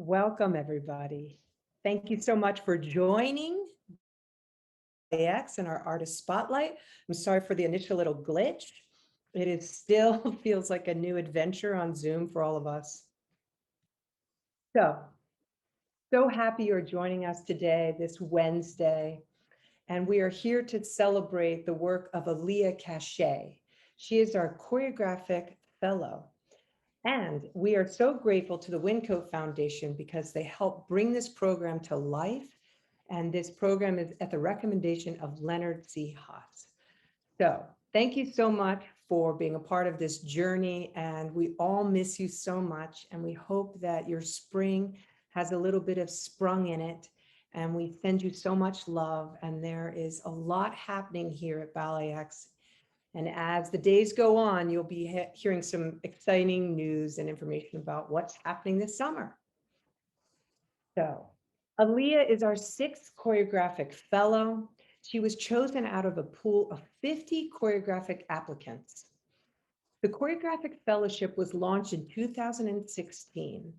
Welcome, everybody. Thank you so much for joining BalletX and our artist spotlight. I'm sorry for the initial little glitch. It is still feels like a new adventure on Zoom for all of us. So happy you're joining us today, this Wednesday. And we are here to celebrate the work of Alia Kache. She is our Choreographic Fellow. And we are so grateful to the Wyncote Foundation because they help bring this program to life. And this program is at the recommendation of Leonard C. Haas. So thank you so much for being a part of this journey. And we all miss you so much. And we hope that your spring has a little bit of sprung in it. And we send you so much love. And there is a lot happening here at BalletX. And as the days go on, you'll be hearing some exciting news and information about what's happening this summer. So Alia is our 6th Choreographic Fellow. She was chosen out of a pool of 50 choreographic applicants. The Choreographic Fellowship was launched in 2016.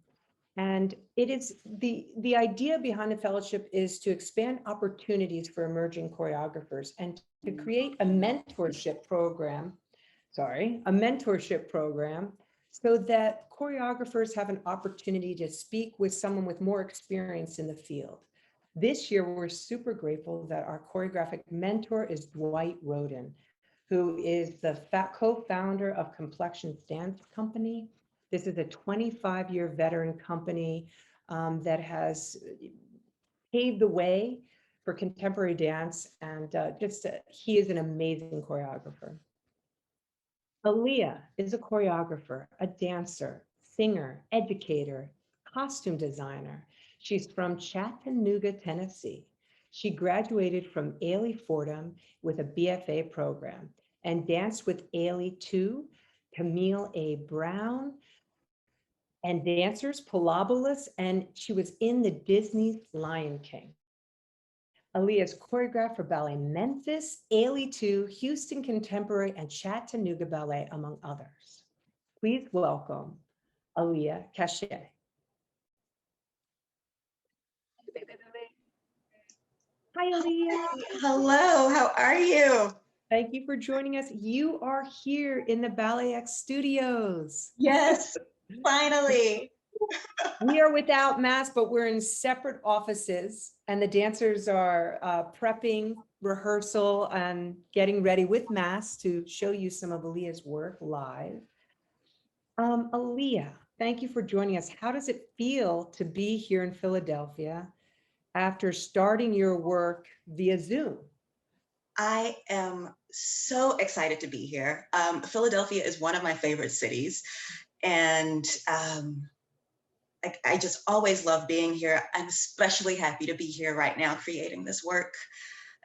And it is the idea behind the fellowship is to expand opportunities for emerging choreographers and to create a mentorship program, so that choreographers have an opportunity to speak with someone with more experience in the field. This year, we're super grateful that our choreographic mentor is Dwight Roden, who is the co-founder of Complexion Dance Company. This is a 25-year veteran company that has paved the way for contemporary dance, and he is an amazing choreographer. Alia is a choreographer, a dancer, singer, educator, costume designer. She's from Chattanooga, Tennessee. She graduated from Ailey Fordham with a BFA program and danced with Ailey II, Camille A. Brown, and dancers, Palabolas, and she was in the Disney's Lion King. Alia's choreographed for Ballet Memphis, Ailey II, Houston Contemporary, and Chattanooga Ballet, among others. Please welcome Alia Kache. Hi, Alia. Hello, how are you? Thank you for joining us. You are here in the BalletX studios. Yes, finally. We are without masks, but we're in separate offices, and the dancers are prepping rehearsal and getting ready with masks to show you some of Alia's work live. Alia, thank you for joining us. How does it feel to be here in Philadelphia after starting your work via Zoom? I am so excited to be here. Philadelphia is one of my favorite cities, and I just always love being here. I'm especially happy to be here right now creating this work.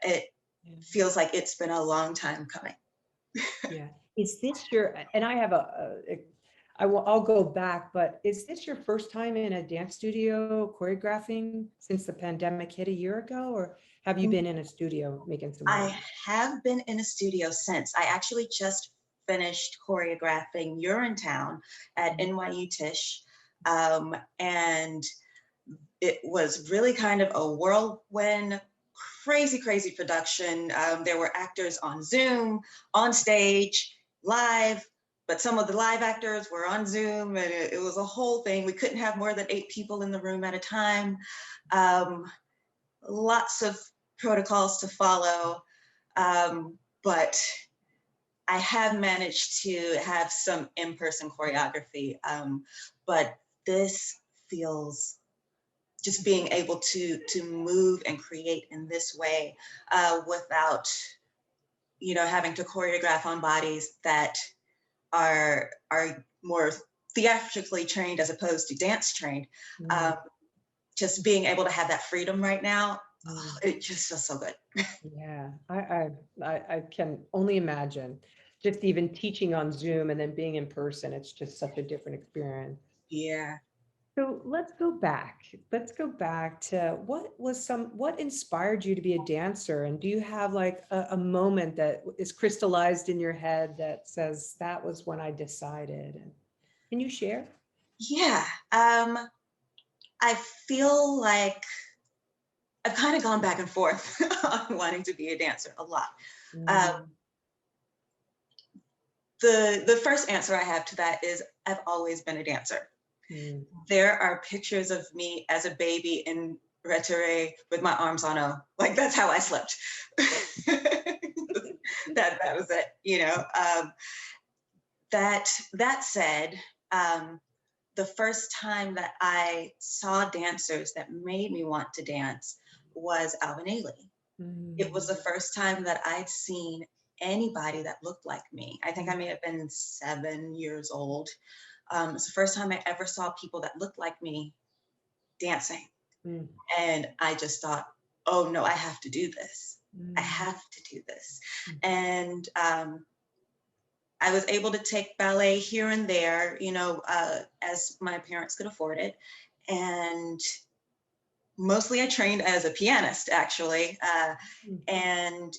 It feels like it's been a long time coming. Yeah. Is this your, and I have I'll go back, but is this your first time in a dance studio choreographing since the pandemic hit a year ago, or have you been in a studio making some work? I have been in a studio since. I actually just finished choreographing Urinetown at NYU Tisch. And it was really kind of a whirlwind, crazy production. There were actors on Zoom, on stage, live, but some of the live actors were on Zoom, and it was a whole thing. We couldn't have more than 8 people in the room at a time. Lots of protocols to follow, but I have managed to have some in-person choreography, but this feels, just being able to move and create in this way without, having to choreograph on bodies that are more theatrically trained as opposed to dance trained. Just being able to have that freedom right now, it just feels so good. Yeah, I can only imagine. Just even teaching on Zoom and then being in person, it's just such a different experience. Yeah. So let's go back. Let's go back to what inspired you to be a dancer? And do you have like a moment that is crystallized in your head that says that was when I decided? Can you share? Yeah. I feel like I've kind of gone back and forth on wanting to be a dancer a lot. Mm. The first answer I have to that is I've always been a dancer. Mm. There are pictures of me as a baby in retiré with my arms on O. Like, that's how I slept. that was it, you know. That said, the first time that I saw dancers that made me want to dance was Alvin Ailey. It was the Mm. first time that I'd seen anybody that looked like me. I think I may have been 7 years old. It's the first time I ever saw people that looked like me dancing. Mm. And I just thought, oh no, I have to do this. I Mm. have to do this. And I was able to take ballet here and there, you know, as my parents could afford it. And mostly I trained as a pianist, actually. Mm. And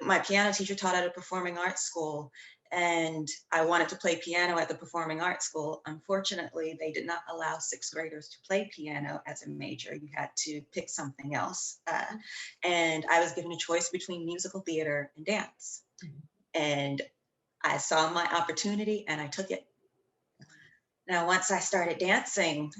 my piano teacher taught at a performing arts school, and I wanted to play piano at the performing arts school. Unfortunately, they did not allow sixth graders to play piano as a major. You had to pick something else. And I was given a choice between musical theater and dance. And I saw my opportunity and I took it. Now, once I started dancing,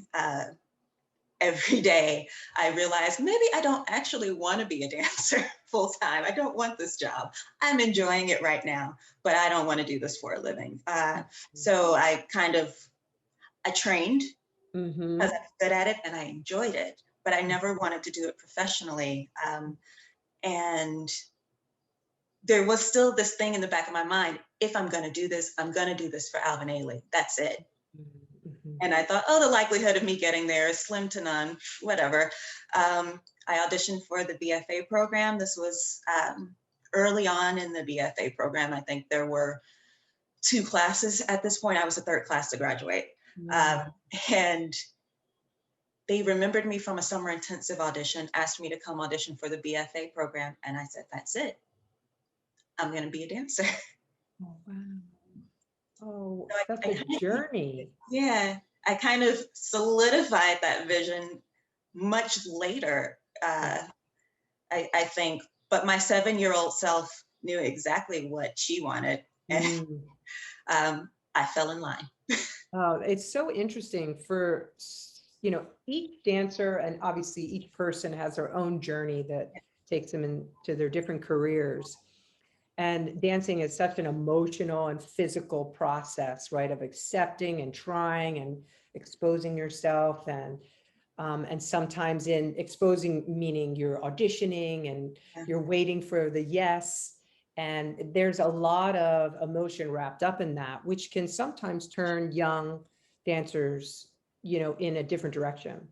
every day, I realized maybe I don't actually want to be a dancer full time. I don't want this job. I'm enjoying it right now, but I don't want to do this for a living. So I trained Mm-hmm. because I was good at it and I enjoyed it, but I never wanted to do it professionally. And there was still this thing in the back of my mind, if I'm going to do this, I'm going to do this for Alvin Ailey. That's it. Mm-hmm. And I thought, oh, the likelihood of me getting there is slim to none, whatever. I auditioned for the BFA program. This was early on in the BFA program. I think there were 2 classes at this point. I was the 3rd class to graduate. And they remembered me from a summer intensive audition, asked me to come audition for the BFA program. And I said, that's it. I'm going to be a dancer. Oh, wow. Oh, So such a journey. yeah, I kind of solidified that vision much later, I think, but my 7-year-old self knew exactly what she wanted, and I fell in line. It's so interesting for, you know, each dancer, and obviously each person has their own journey that takes them into their different careers. And dancing is such an emotional and physical process, right? Of accepting and trying and exposing yourself, and sometimes in exposing, meaning you're auditioning and you're waiting for the yes. And there's a lot of emotion wrapped up in that, which can sometimes turn young dancers, you know, in a different direction.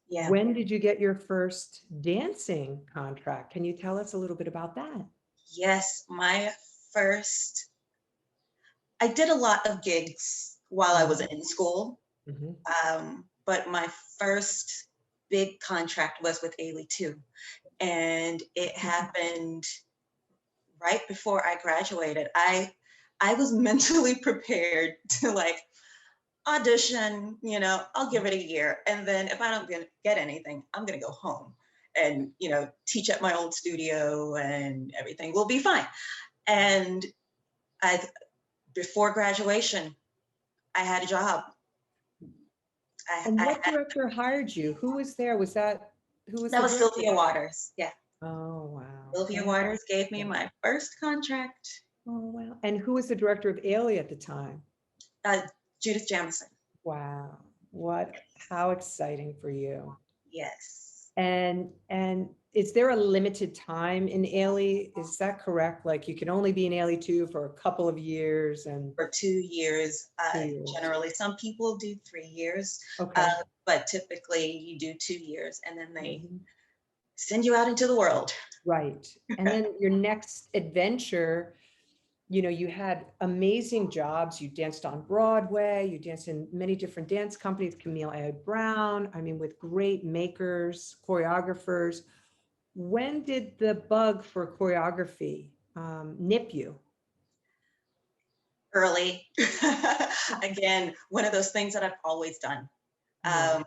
Yeah. When did you get your first dancing contract? Can you tell us a little bit about that? Yes, I did a lot of gigs while I was in school, Mm-hmm. but my first big contract was with Ailey too. And it happened right before I graduated. I was mentally prepared to like audition, you know, I'll give it a year. And then if I don't get anything, I'm going to go home and, you know, teach at my old studio and everything will be fine. And before graduation, I had a job. And what director hired you? Who was there? Who was That the was director? Sylvia Waters. Yeah. Oh, wow. Sylvia Waters gave me my first contract. Oh, wow. And who was the director of Alia at the time? Judith Jamison. Wow. How exciting for you. Yes. And is there a limited time in Ailey? Is that correct? Like you can only be in Ailey 2 for a couple of years and for 2 years, 2 years. Generally. Some people do 3 years, Okay. but typically you do 2 years and then they send you out into the world. Right. And then your next adventure, you know, you had amazing jobs. You danced on Broadway, you danced in many different dance companies, Camille A. Brown, I mean, with great makers, choreographers. When did the bug for choreography nip you? Early. Again, one of those things that I've always done. Yeah.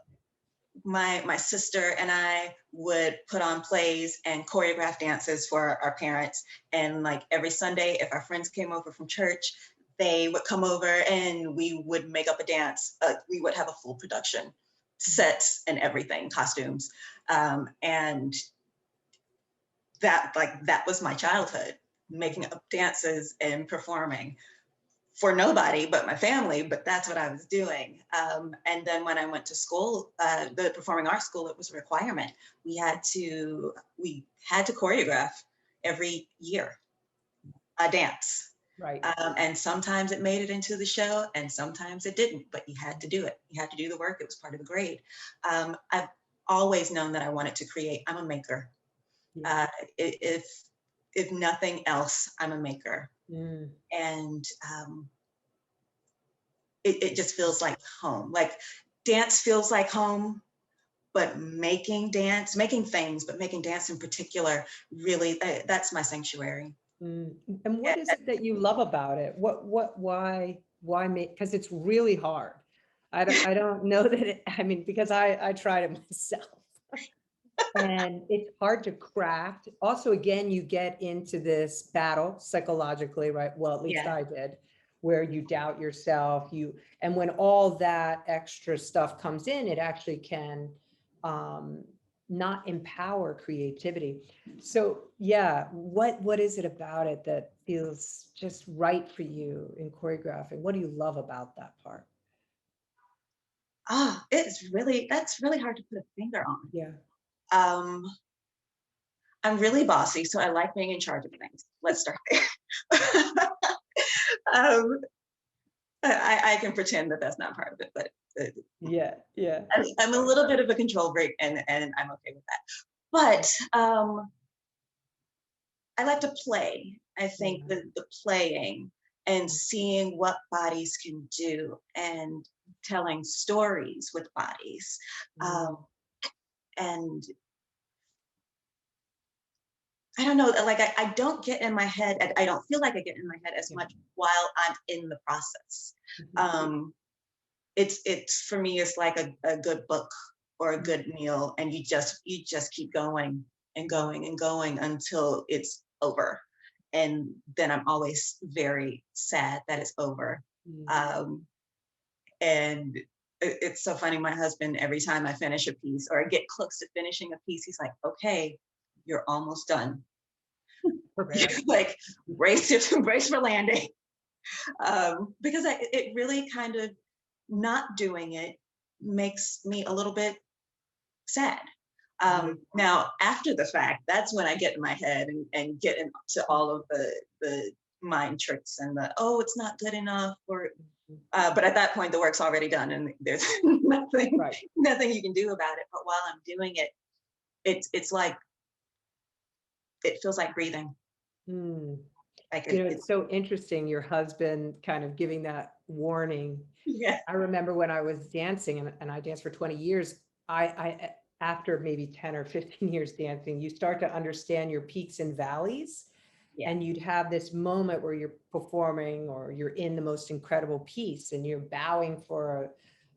My sister and I would put on plays and choreograph dances for our parents. And like every Sunday, if our friends came over from church, they would come over and we would make up a dance. We would have a full production, sets and everything, costumes. And that was my childhood, making up dances and performing for nobody but my family, but that's what I was doing. And then when I went to school, the performing arts school, it was a requirement. We had to choreograph every year a dance. Right. And sometimes it made it into the show and sometimes it didn't, but you had to do it. You had to do the work. It was part of the grade. I've always known that I wanted to create. I'm a maker. Yeah. If nothing else, I'm a maker. Mm. And it just feels like home. Like dance feels like home, but making dance in particular, really, that's my sanctuary. Mm. And what is it that you love about it? Why make, because it's really hard. I don't know that I mean, because I tried it myself. And it's hard to craft. Also, again, you get into this battle psychologically, right? Well, at least Yeah. I did, where you doubt yourself, and when all that extra stuff comes in, it actually can not empower creativity. So yeah, what is it about it that feels just right for you in choreographing? What do you love about that part? That's really hard to put a finger on. Yeah. Um, I'm really bossy, so I like being in charge of things. Let's start there. um, I can pretend that that's not part of it, but Yeah. Yeah. I'm a little bit of a control freak, and I'm okay with that. But I like to play. I think Yeah. the playing and seeing what bodies can do and telling stories with bodies. Mm. And I don't know, like I don't get in my head, I don't feel like I get in my head as Yeah. much while I'm in the process. Mhm. It's for me, it's like a good book or a good meal, and you just keep going and going and going until it's over. And then I'm always very sad that it's over. Mm. Um, and it's so funny. My husband, every time I finish a piece or I get close to finishing a piece, he's like, "Okay, you're almost done." Prepare. Like brace for landing. Because it really kind of, not doing it makes me a little bit sad. Now, after the fact, that's when I get in my head and get into all of the mind tricks and oh, it's not good enough, or but at that point, the work's already done and there's Right. nothing you can do about it. But while I'm doing it, it's like, it feels like breathing. Mm. Like It's so interesting, your husband kind of giving that warning. yeah, I remember when I was dancing and I danced for 20 years, after maybe 10 or 15 years dancing, you start to understand your peaks and valleys. yeah. And you'd have this moment where you're performing or you're in the most incredible piece and you're bowing for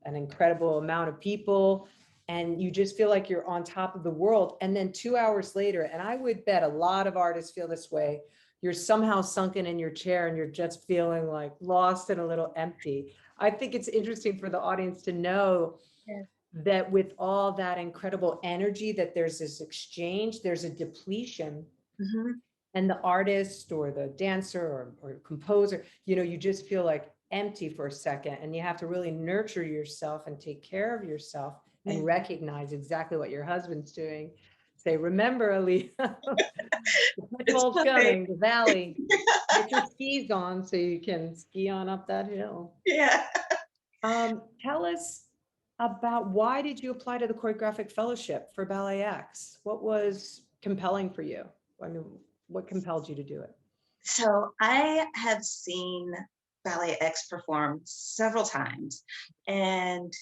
an incredible amount of people. And you just feel like you're on top of the world. And then 2 hours later, and I would bet a lot of artists feel this way, you're somehow sunken in your chair and you're just feeling like lost and a little empty. I think it's interesting for the audience to know Yeah. that with all that incredible energy, that there's this exchange, there's a depletion. Mhm. And the artist or the dancer or composer, you just feel like empty for a second, and you have to really nurture yourself and take care of yourself and Yeah. recognize exactly what your husband's doing. Say, remember, Alia, the It's pitfall's coming. coming, the valley. Get your skis on so you can ski on up that hill. Yeah. Tell us about, why did you apply to the Choreographic Fellowship for BalletX? What was compelling for you? I mean, what compelled you to do it? So I have seen BalletX perform several times, and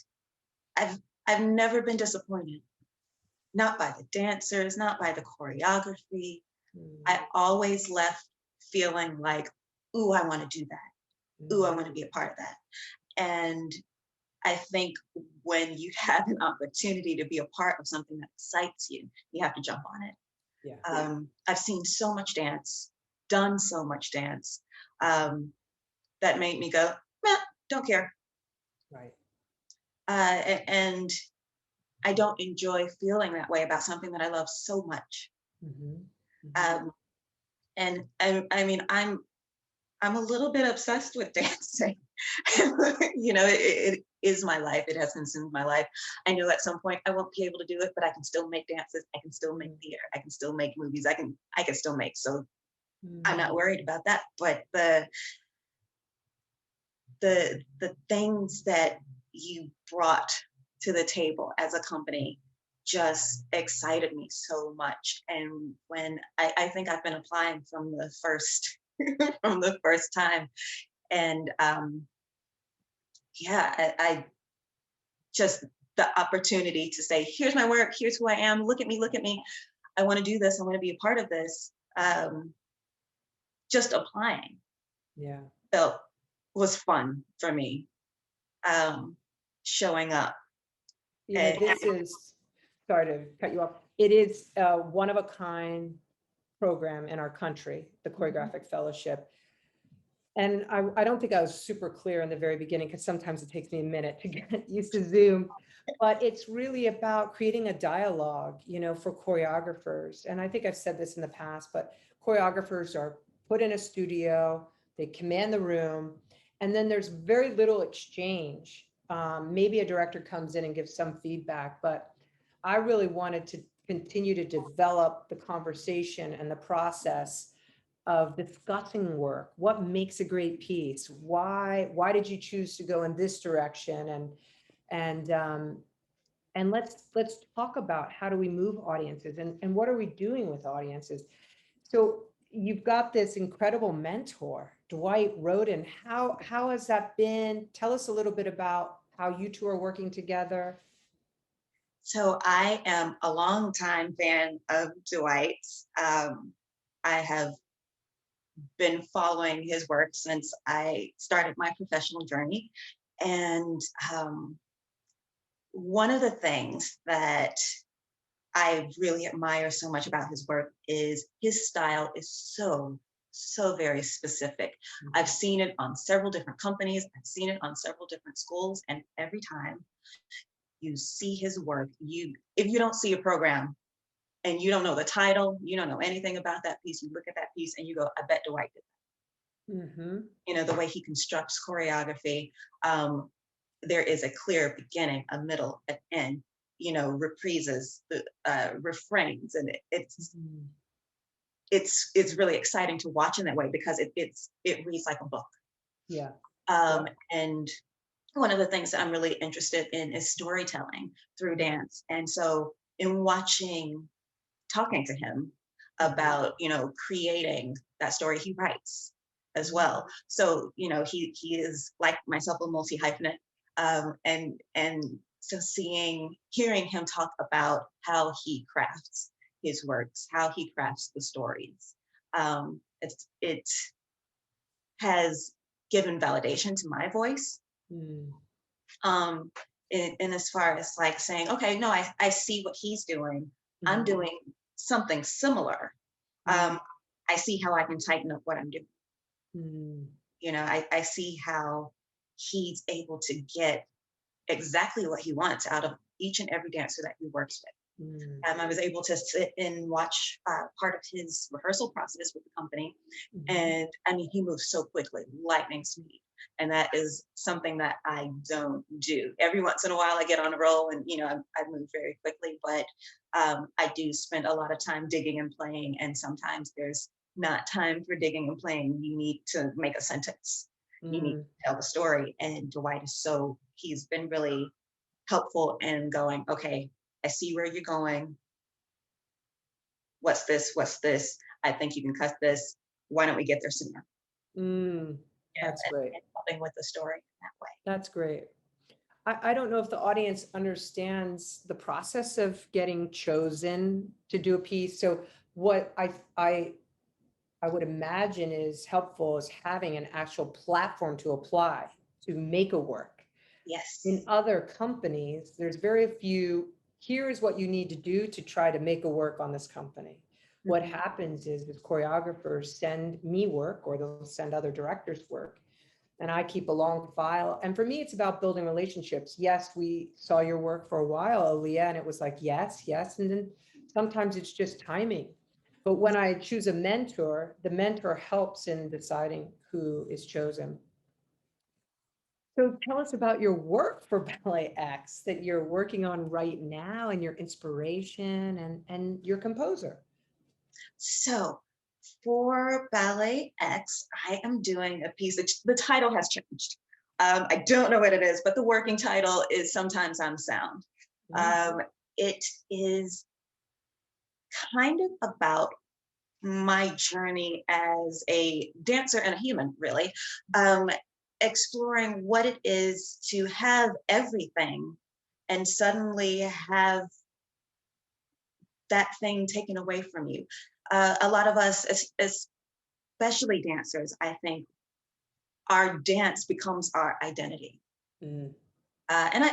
I've I've never been disappointed. Not by the dancers, not by the choreography. Mm, I always left feeling like, ooh, I want to do that. Ooh, I mm, want to be a part of that. And I think when you have an opportunity to be a part of something that excites you, you have to jump on it. Yeah. I've seen so much dance, done so much dance, um, that made me go, "Meh, don't care." Right. And I don't enjoy feeling that way about something that I love so much. Hmm. Hmm. Um, and I mean, I'm a little bit obsessed with dancing. It is my life. It has consumed my life. I know at some point I won't be able to do it, but I can still make dances. I can still make theater. I can still make movies. I can still make. So I'm not Mm. worried about that. But the things that you brought to the table as a company just excited me so much. And when I think I've been applying from the first from the first time. And yeah, I just the opportunity to say, here's my work, here's who I am, look at me, look at me. I want to do this, I want to be a part of this. Just applying Yeah. felt was fun for me. Um, Showing up You know, and this is, sorry to cut you off. It is a one of a kind program in our country, the Choreographic Fellowship. And I don't think I was super clear in the very beginning because sometimes it takes me a minute to get used to Zoom. But it's really about creating a dialogue, for choreographers. And I think I've said this in the past, but choreographers are put in a studio, they command the room, and then there's very little exchange. Maybe a director comes in and gives some feedback, but I really wanted to continue to develop the conversation and the process of discussing work. What makes a great piece? Why did you choose to go in this direction? And and let's talk about how do we move audiences and what are we doing with audiences? So you've got this incredible mentor, Dwight Roden. How has that been? Tell us a little bit about how you two are working together. so I am a longtime fan of Dwight's. I have been following his work since I started my professional journey. And one of the things that I really admire so much about his work is his style is so very specific. I've seen it on several different companies, I've seen it on several different schools, and every time you see his work, if you don't see a program and you don't know the title, you don't know anything about that piece, you look at that piece and you go, I bet Dwight did Mm-hmm. the way he constructs choreography. There is a clear beginning, a middle, an end, reprises, refrains, and it's really exciting to watch in that way because it reads like a book. Yeah. And one of the things that I'm really interested in is storytelling through dance. And so in talking to him about, creating that story, he writes as well. So, he is like myself, a multi hyphenate. And so hearing him talk about how he crafts his works, how he crafts the stories, it has given validation to my voice. Mm. um in as far as like saying, okay, no, I see what he's doing, I'm Mhm. doing something similar. Mm. I see how I can tighten up what I'm doing. Mm. I see how he's able to get exactly what he wants out of each and every dancer that he works with. Mm. I was able to sit and watch part of his rehearsal process with the company. Mhm. And I mean, he moves so quickly, lightning speed. And that is something that I don't do. Every once in a while, I get on a roll and, I move very quickly, but I do spend a lot of time digging and playing. And sometimes there's not time for digging and playing. You need to make a sentence, you need Mm. to tell the story. And Dwight he's been really helpful in going, okay, I see where you're going. What's this? What's this? I think you can cut this. Why don't we get there sooner? Mm. That's great. And helping with the story in that way. That's great. I don't know if the audience understands the process of getting chosen to do a piece. So what I would imagine is helpful is having an actual platform to apply to make a work. Yes. In other companies, there's very few, here's what you need to do to try to make a work on this company. What Mhm. happens is choreographers send me work, or they'll send other directors work, and I keep a long file. And for me, it's about building relationships. Yes, we saw your work for a while, Aaliyah, and it was like, yes, yes. And then sometimes it's just timing. But when I choose a mentor, the mentor helps in deciding who is chosen. So tell us about your work for BalletX that you're working on right now, and your inspiration and your composer. So for Ballet X, I am doing a piece that the title has changed. I don't know what it is, but the working title is Sometimes I'm Sound. Mm, Um, it is kind of about my journey as a dancer and a human, really, um, exploring what it is to have everything and suddenly have that thing taken away from you. A lot of us, especially dancers, I think, our dance becomes our identity. mm, And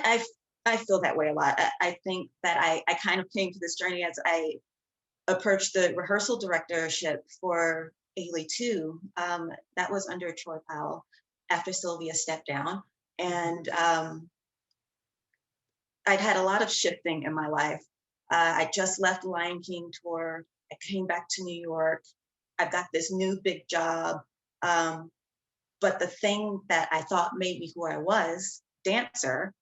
I feel that way a lot. I think that I kind of came to this journey as I approached the rehearsal directorship for Ailey 2. That was under Troy Powell after Sylvia stepped down. mhm, And I'd had a lot of shifting in my life. I just left Lion King tour. I came back to New York. I've got this new big job. Um, but the thing that I thought made me who I was, dancer,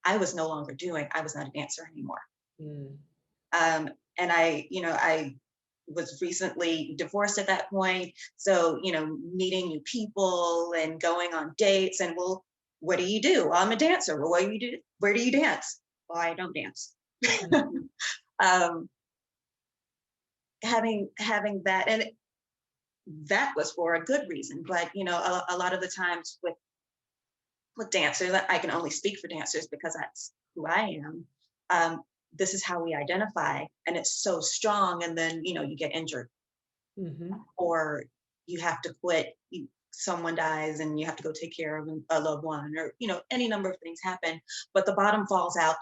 I was no longer doing. I was not a dancer anymore. mm. Um, and I was recently divorced at that point. So, meeting new people and going on dates and, well, what do you do? Well, I'm a dancer. Well, what do you do? Where do you dance? Well, I don't dance. Mhm. um, having that, and that was for a good reason. But, a lot of the times with dancers, I can only speak for dancers because that's who I am. Um, this is how we identify, and it's so strong. And then, you get injured, Mhm. or you have to quit. Someone dies, and you have to go take care of a loved one, or any number of things happen. But the bottom falls out,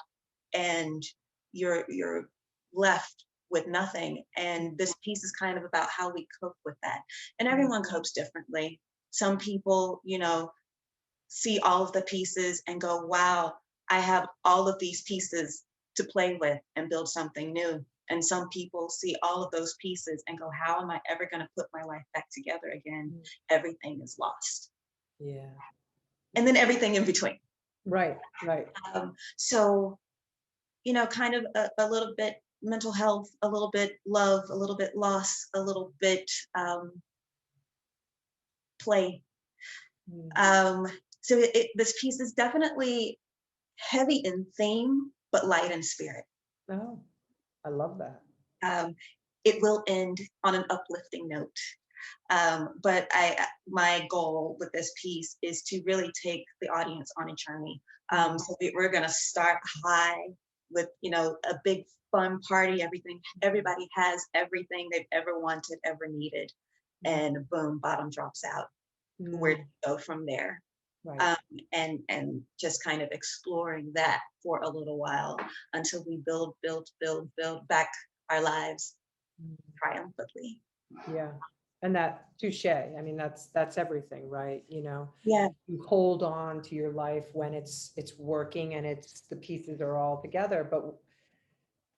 and you're left with nothing. And this piece is kind of about how we cope with that. And Mm, everyone copes differently. Some people, see all of the pieces and go, wow, I have all of these pieces to play with and build something new. And some people see all of those pieces and go, how am I ever going to put my life back together again? mm. Everything is lost. Yeah. And then everything in between. Right, right. So, kind of a little bit mental health, a little bit love, a little bit loss, a little bit play. Mm. Um, so this piece is definitely heavy in theme, but light in spirit. Oh, I love that. Um, it will end on an uplifting note. But my goal with this piece is to really take the audience on a journey. Mm, So we're going to start high with, a big fun party. Everybody has everything they've ever wanted, ever needed, mm, and boom, bottom drops out. Where to mm. go from there? Right. um, and just kind of exploring that for a little while until we build back our lives Mm. triumphantly. Yeah. And that touche. I mean, that's everything, right? Yeah, You hold on to your life when it's working and it's the pieces are all together, but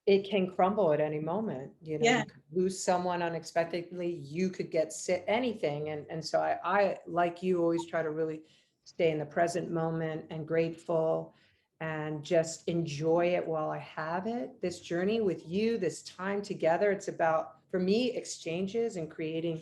it can crumble at any moment. yeah, You could lose someone unexpectedly, you could get sick, anything. And so I, like you, always try to really stay in the present moment and grateful and just enjoy it while I have it. This journey with you, this time together, it's about, for me, exchanges and creating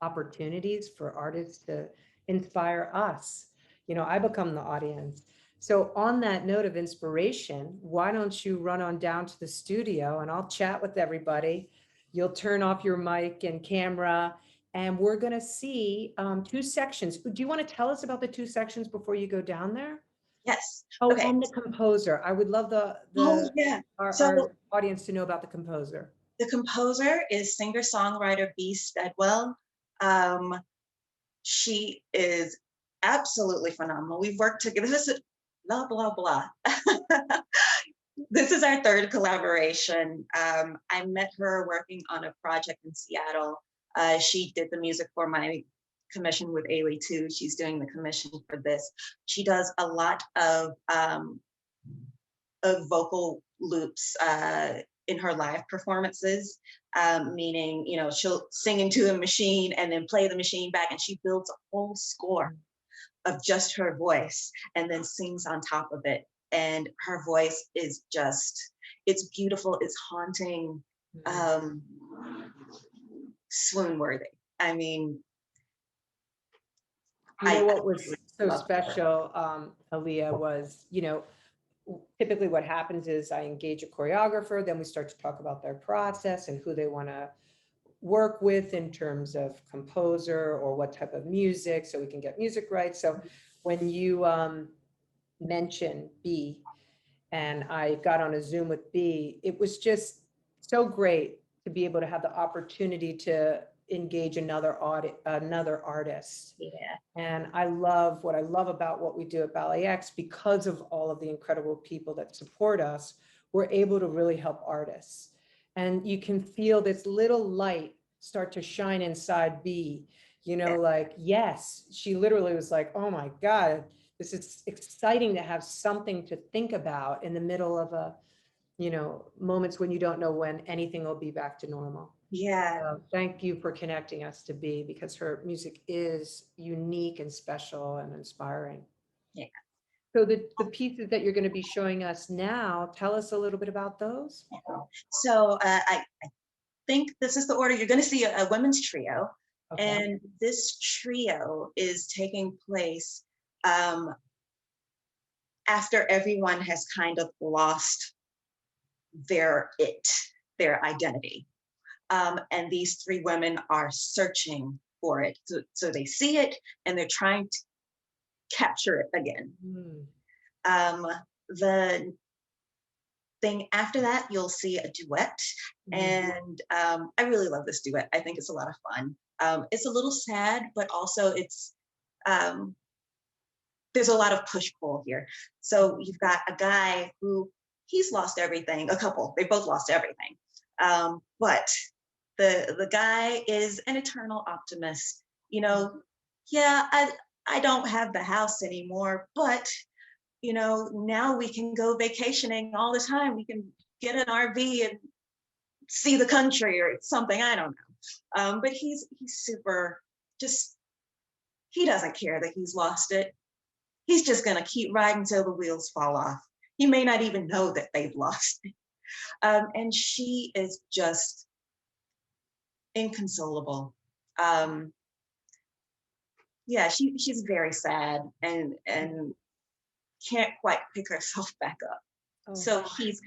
opportunities for artists to inspire us. I become the audience. So on that note of inspiration, why don't you run on down to the studio and I'll chat with everybody. You'll turn off your mic and camera, and we're going to see two sections. Do you want to tell us about the two sections before you go down there? yes. Oh, Okay. and the composer. I would love Oh, yeah. our So audience to know about the composer. the composer is singer-songwriter B. Steadwell. Um, she is absolutely phenomenal. We've worked together. blah, blah, blah. This is our third collaboration. I met her working on a project in Seattle. She did the music for my commission with Ailey too. She's doing the commission for this. She does a lot of vocal loops in her live performances, meaning, you know, she'll sing into a machine and then play the machine back, and she builds a whole score of just her voice and then sings on top of it. And her voice is just, it's beautiful, it's haunting, um, swoon worthy. I mean, You know what I was really so love her. special, Aaliyah, was, typically what happens is I engage a choreographer, then we start to talk about their process and who they want to work with in terms of composer or what type of music, so we can get music right. So when you mentioned B, and I got on a Zoom with B, it was just so great to be able to have the opportunity to engage another artist. Yeah. And I love what I love about what we do at BalletX, because of all of the incredible people that support us, we're able to really help artists. And you can feel this little light start to shine inside B, like, yes, she literally was like, oh my God, this is exciting to have something to think about in the middle of moments when you don't know when anything will be back to normal. Yeah. Thank you for connecting us to B, because her music is unique and special and inspiring. Yeah. So the pieces that you're going to be showing us now, tell us a little bit about those. So I think this is the order. You're going to see a women's trio. Okay. And this trio is taking place after everyone has kind of lost their identity. And these three women are searching for it. So they see it and they're trying to capture it again. The thing after that, you'll see a duet. And I really love this duet. I think it's a lot of fun. It's a little sad, but also it's, there's a lot of push-pull here. So you've got a guy who, he's lost everything, a couple, they both lost everything. But the guy is an eternal optimist. Yeah, I don't have the house anymore, but now we can go vacationing all the time. We can get an RV and see the country or something. I don't know. But he's super, just, he doesn't care that he's lost it. He's just going to keep riding till the wheels fall off. He may not even know that they've lost it. And she is just inconsolable. Yeah, she's very sad and can't quite pick herself back up. Oh. So he's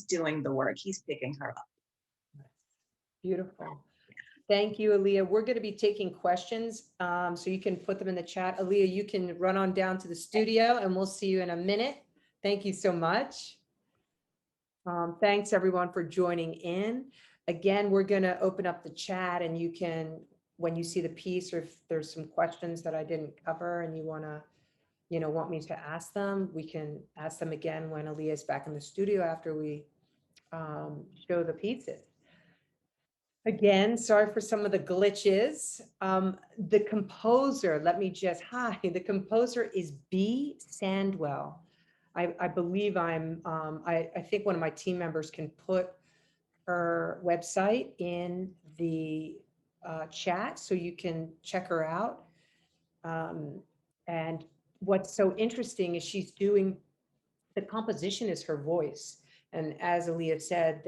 doing the work. He's picking her up. Beautiful. Thank you, Aaliyah. We're going to be taking questions, so you can put them in the chat. Aaliyah, you can run on down to the studio and we'll see you in a minute. Thank you so much. Thanks everyone for joining in. Again, we're going to open up the chat, and you can, when you see the piece, or if there's some questions that I didn't cover and you want me to ask them, we can ask them again when Aaliyah is back in the studio after we show the pieces. Again, sorry for some of the glitches. The composer, the composer is B. Sandwell. I believe I think one of my team members can put her website in the chat so you can check her out. And what's so interesting is the composition is her voice. And as Aaliyah said,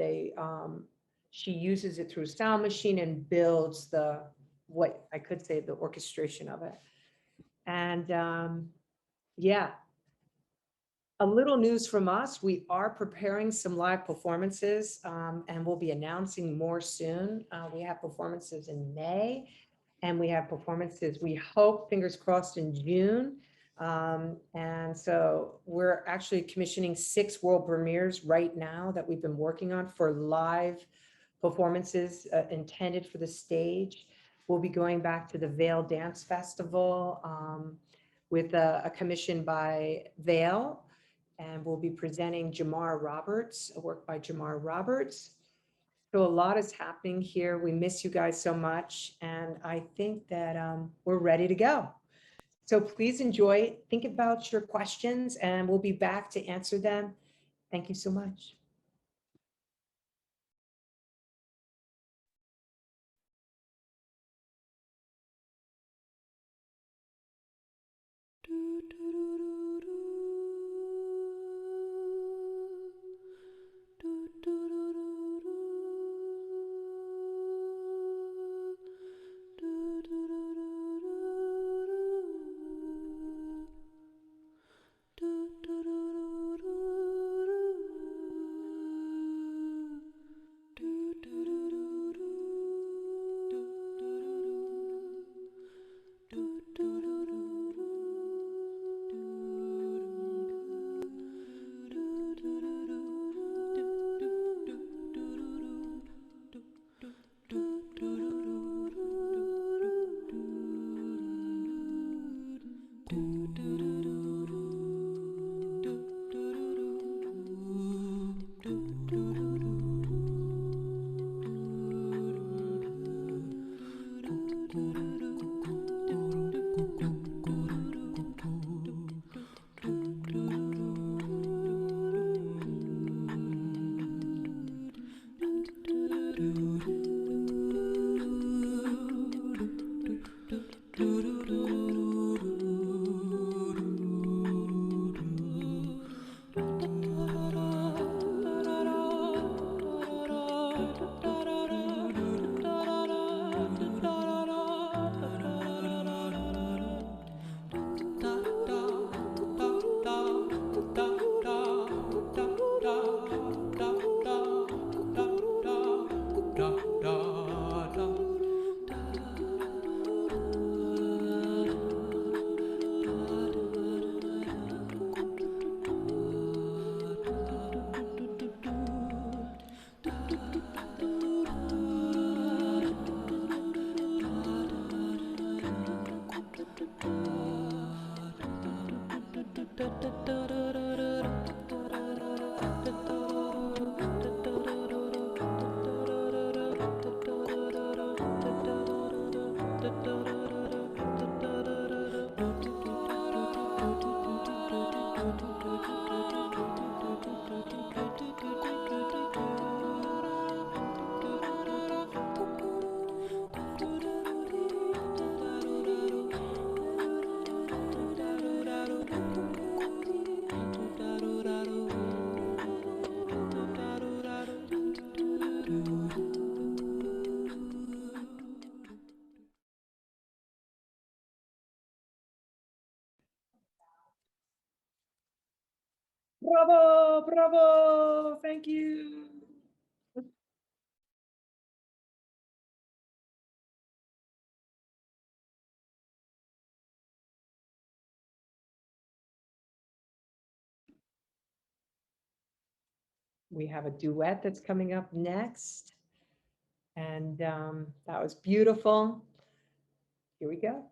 she uses it through a sound machine and builds the orchestration of it. And yeah, a little news from us. We are preparing some live performances, and we'll be announcing more soon. We have performances in May, and we have performances, we hope, fingers crossed, in June. And so we're actually commissioning 6 world premieres right now that we've been working on for live performances intended for the stage. We'll be going back to the Vail Dance Festival. with a commission by Vale. And we'll be presenting Jamar Roberts, a work by Jamar Roberts. So a lot is happening here. We miss you guys so much. And I think that we're ready to go. So please enjoy, think about your questions, and we'll be back to answer them. Thank you so much. Bravo, bravo, thank you. We have a duet that's coming up next. And that was beautiful. Here we go.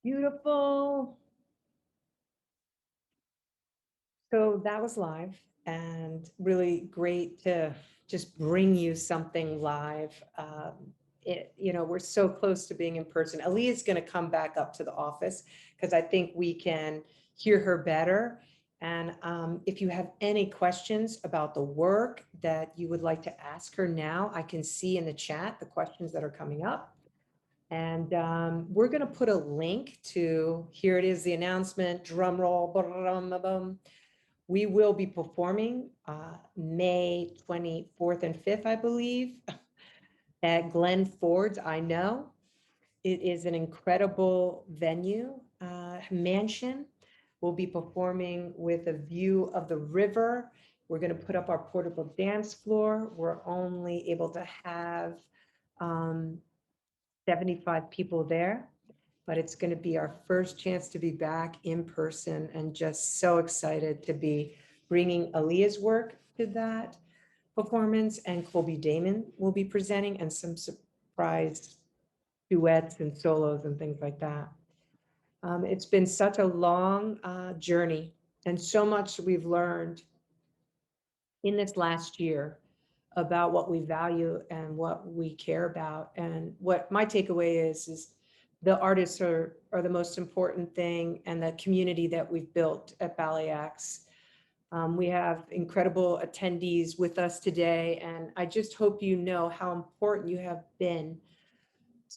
Beautiful. So that was live and really great to just bring you something live. We're so close to being in person. Alia is going to come back up to the office because I think we can hear her better. And if you have any questions about the work that you would like to ask her now, I can see in the chat the questions that are coming up. And we're going to put a link to, here it is, the announcement, drum roll, we will be performing May 24th and 5th, I believe, at Glen Ford's. I know it is an incredible venue, mansion. We'll be performing with a view of the river. We're going to put up our portable dance floor. We're only able to have 75 people there, but it's going to be our first chance to be back in person and just so excited to be bringing Alia's work to that performance, and Colby Damon will be presenting, and some surprise duets and solos and things like that. It's been such a long journey and so much we've learned in this last year about what we value and what we care about. And what my takeaway is the artists are the most important thing, and the community that we've built at BalletX. We have incredible attendees with us today, and I just hope you know how important you have been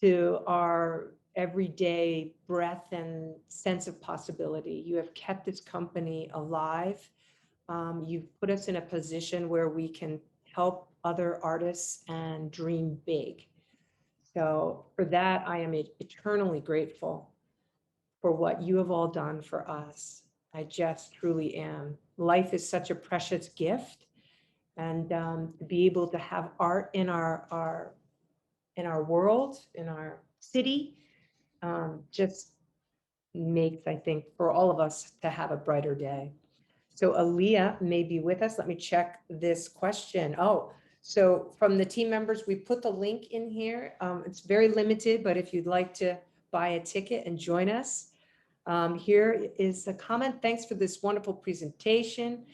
to our everyday breath and sense of possibility. You have kept this company alive. You've put us in a position where we can help other artists and dream big. So for that, I am eternally grateful for what you have all done for us. I just truly am. Life is such a precious gift, and to be able to have art in our world, in our city, just makes, I think, for all of us to have a brighter day. So Alia may be with us. Let me check this question. Oh, so from the team members, we put the link in here. It's very limited, but if you'd like to buy a ticket and join us, here is a comment. Thanks for this wonderful presentation.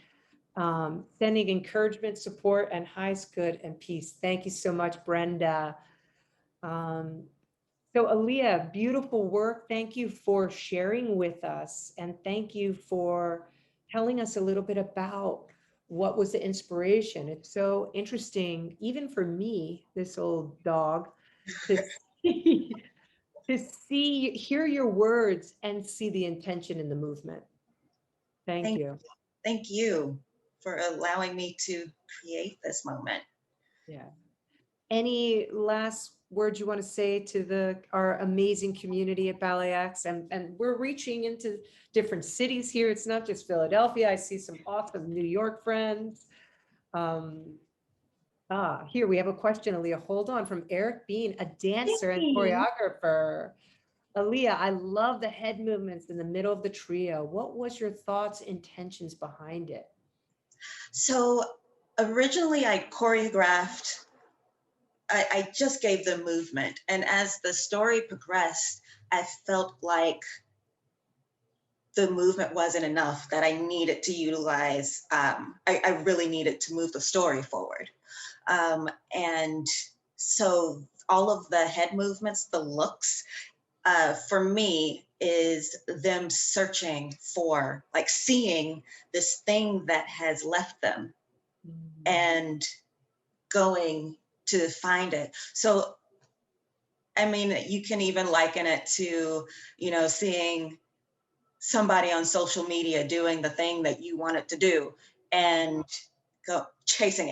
Sending encouragement, support, and highest good and peace. Thank you so much, Brenda. So Alia, beautiful work. Thank you for sharing with us, and thank you for telling us a little bit about what was the inspiration. It's so interesting, even for me, this old dog, to see, hear your words and see the intention in the movement. Thank you. Thank you for allowing me to create this moment. Yeah. Any last words you want to say to our amazing community at BalletX? And we're reaching into different cities here. It's not just Philadelphia. I see some awesome New York friends. Here we have a question, Alia. Hold on, from Eric Bean, a dancer and choreographer. Alia, I love the head movements in the middle of the trio. What was your thoughts, intentions behind it? So originally I choreographed, I just gave the movement. And as the story progressed, I felt like the movement wasn't enough, that I needed to utilize, I really needed to move the story forward. And so all of the head movements, the looks, for me is them searching for, like, seeing this thing that has left them and going to find it. So, I mean, you can even liken it to, seeing somebody on social media doing the thing that you want it to do and go chasing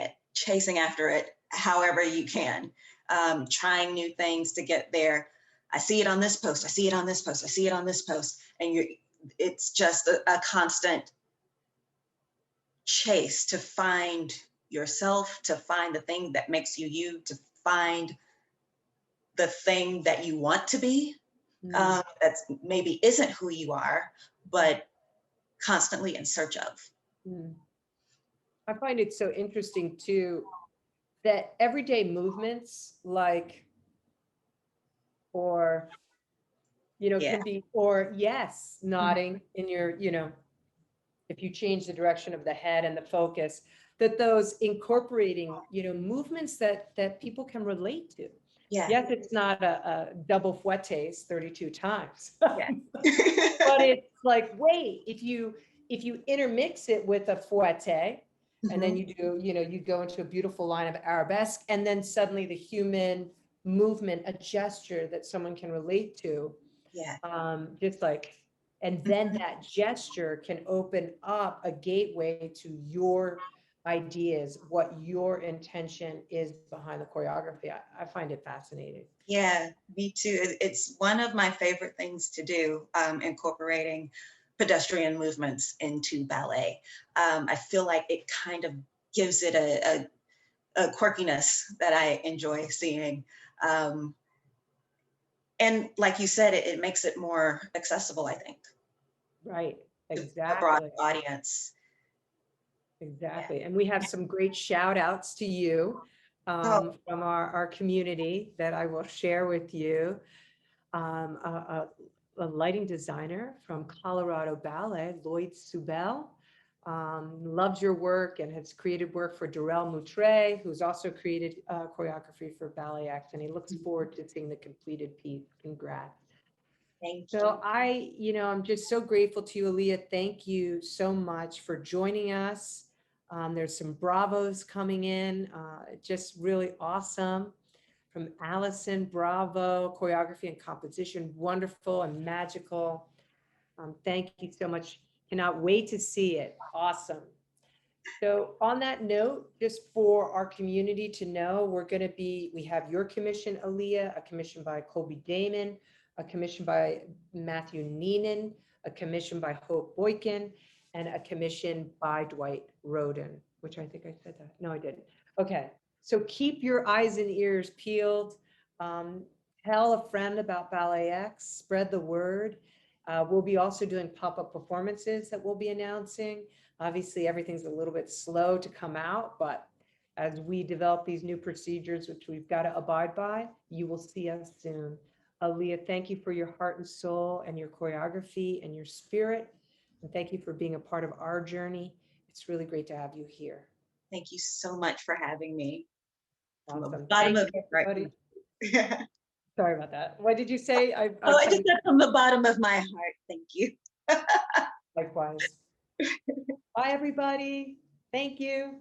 after it however you can, trying new things to get there. I see it on this post, I see it on this post, I see it on this post. And it's just a constant chase to find yourself, to find the thing that makes you you, to find the thing that you want to be, that's maybe isn't who you are, but constantly in search of. I find it so interesting too, that everyday movements, like, or Yeah. can be, or yes, nodding in your, if you change the direction of the head and the focus, that those incorporating, movements that people can relate to. Yeah. Yes, it's not a double fouettes 32 times, Yeah. but it's like, wait, if you intermix it with a fouette, and then Mhm. you do, you go into a beautiful line of arabesque, and then suddenly the human movement, a gesture that someone can relate to, Yeah. just like, and then that gesture can open up a gateway to your ideas, what your intention is behind the choreography. I find it fascinating. Yeah, me too. It's one of my favorite things to do, incorporating pedestrian movements into ballet. I feel like it kind of gives it a quirkiness that I enjoy seeing. Um, and like you said, it makes it more accessible, I think, Right, to a broader exactly. audience. Yeah. Exactly. And we have some great shout outs to you, Oh, from our community that I will share with you. Um, a, a, a lighting designer from Colorado Ballet, Lloyd Subel, loves your work and has created work for Darrell Moutre, who's also created choreography for BalletX, and he looks forward to seeing the completed piece. Congrats. thank So you. I'm just so grateful to you, Alia. Thank you so much for joining us. There's some bravos coming in, just really awesome. From Allison, bravo, choreography and composition, wonderful and magical. Thank you so much. Cannot wait to see it. Awesome. So on that note, just for our community to know, we have your commission, Alia, a commission by Colby Damon, a commission by Matthew Neenan, a commission by Hope Boykin, and a commission by Dwight Roden, which I think I said that. No, I didn't. Okay. So keep your eyes and ears peeled. Um, Tell a friend about BalletX, spread the word. We'll be also doing pop-up performances that we'll be announcing. Obviously, everything's a little bit slow to come out, but as we develop these new procedures, which we've got to abide by, you will see us soon. Alia, thank you for your heart and soul and your choreography and your spirit. And thank you for being a part of our journey. It's really great to have you here. Thank you so much for having me. From the Awesome. bottom Thank of you, my everybody. heart. Sorry about that. What did you say? I Oh, I cut just you said from the bottom of my heart, thank you. likewise. Bye, everybody. Thank you.